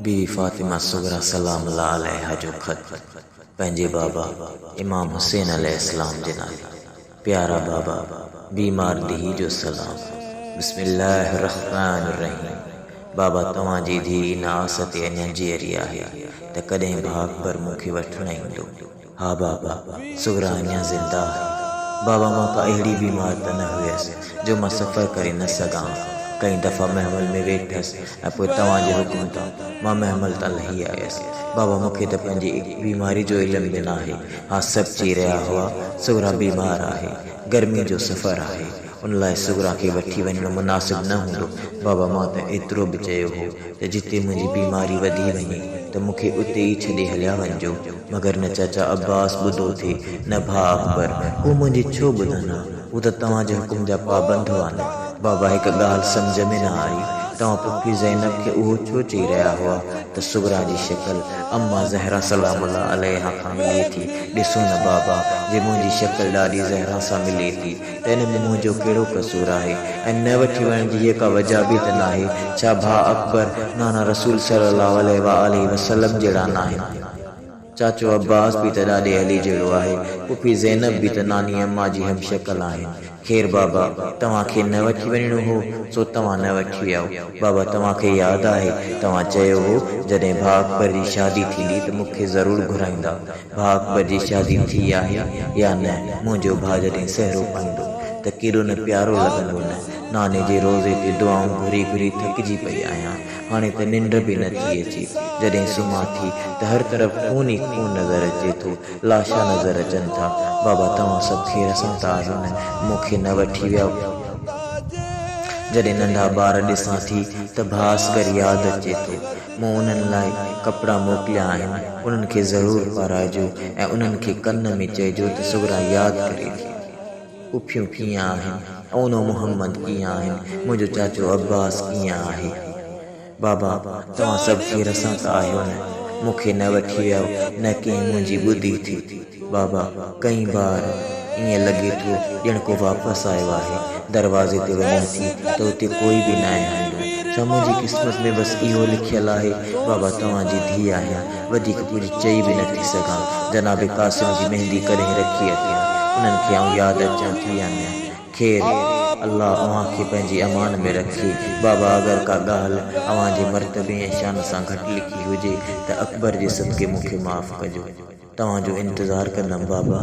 बीवी फातिमा सुगरा सलाम अलैहा जो ख़त पंहिंजे बाबा इमाम हुसैन अलैहिस्सलाम जे नाले। प्यारा बाबा बीमार धी जो सलाम। बिस्मिल्लाहिर्रहमानिर्रहीम। बाबा तव्हांजी धी नास ते अञा जेरी आहे त कॾहिं भाग पर मूंखे वठण ईंदो। हा बाबा, सुगरा अञा ज़िंदा आहे। बाबा मां का अहिड़ी बीमार त न हुयसि जो मां सफ़र करे न सघां। कई दफ़ा महमल में वेठसि ऐं पोइ तव्हांजे हुकुम तां मां महमल तां लही आयसि। बाबा मूंखे त पंहिंजी बीमारी जो इल्मु बि नाहे। हा सभु चई रहिया हुआ सुगरा बीमार आहे, गर्मी जो सफ़र आहे, उन लाइ सुगरा खे वठी वञणु मुनासिब न हूंदो। बाबा मां त एतिरो बि चयो हो त जिते मुंहिंजी बीमारी वधी वञे त मूंखे उते ई छॾे हलिया वञिजो, मगर न चाचा अब्बास ॿुधो थिए न भाउ अकबर। हू मुंहिंजी छो ॿुधंदा? हू त तव्हांजे हुकुम जा पाबंद हुआ न। बाबा हिकु ॻाल्हि सम्झ में न आई, तव्हां पुफी ज़ैनब खे उहो छो चई रहिया हुआ त सुगरा जी शक्ल अम्मा ज़हरा सलाम अलैहा खां मिले थी? ॾिसो न बाबा, जे मुंहिंजी शक्ल ॾाढी ज़हरा सां मिले थी त इन में मुंहिंजो कहिड़ो कसूर आहे? ऐं न वठी वञण जी हीअ का वजह बि त नाहे। छा भाउ अकबर नाना रसूल सल्लल्लाहु अलैहि वसल्लम जहिड़ा न आहिनि? चाचो अब्बास भी त ॾाढे अली जहिड़ो आहे। पुफी ज़ैनब भी त नानी अम्मा जी हम शक्ल आहे। ख़ैर बाबा, तव्हांखे न वठी वञिणो हो सो तव्हां न वठी विया। बाबा तव्हांखे यादि आहे तव्हां चयो हो जॾहिं भाउ अकबर जी शादी थींदी त मूंखे ज़रूरु घुराईंदा। भाउ अकबर जी शादी थी आहे या न? मुंहिंजो भाउ जॾहिं सहरो पाईंदो त केॾो न प्यारो लॻंदो न। नाने जे रोज़े ते दुआऊं घुरी घुरी थकिजी पई आहियां। हाणे त निंड बि नथी अचे। जॾहिं सुम्हां थी त हर तरफ़ खून ई खून नज़र अचे थो, लाशा नज़र अचनि था। बाबा तव्हां सभु ख़ैर सां था आहियो न? मूंखे न वठी विया। जॾहिं नंढा ॿार ॾिसां थी त भास्कर यादि अचे थो। मूं उन्हनि लाइ कपिड़ा मोकिलिया आहिनि, उन्हनि खे ज़रूरु पाराइजो ऐं उन्हनि खे कन में चइजो त सुगरा यादि करे थी। पुफियूं कीअं आहिनि? ओनो मोहम्मद कीअं आहिनि? मुंहिंजो चाचो अब्बास कीअं आहे? बाबा तव्हां सभु ख़ैर सां त आहियो न? मूंखे न वठी विया न कंहिं मुंहिंजी ॿुधी थी। बाबा कई बार ईअं लॻे थो ॼण को वापसि आयो आहे। दरवाज़े ते वञां थी त उते कोई बि न आहे। छा मुंहिंजी क़िस्मत में बसि इहो लिखियलु आहे? बाबा तव्हांजी धीउ आहियां, वधीक कुझु चई बि नथी सघां। जनाब क़ासिम जी मेहंदी कॾहिं रखी अथई, उन्हनि खे आउं यादि अचां थी या न? ख़ैर अल्लाह अव्हांखे पंहिंजी अमान में रखे। बाबा अगरि का ॻाल्हि अव्हांजे मर्तबे ऐं शान सां घटि लिखी हुजे त अकबर जे सदके मूंखे माफ़ कजो। तव्हांजो इंतज़ारु कंदमि बाबा।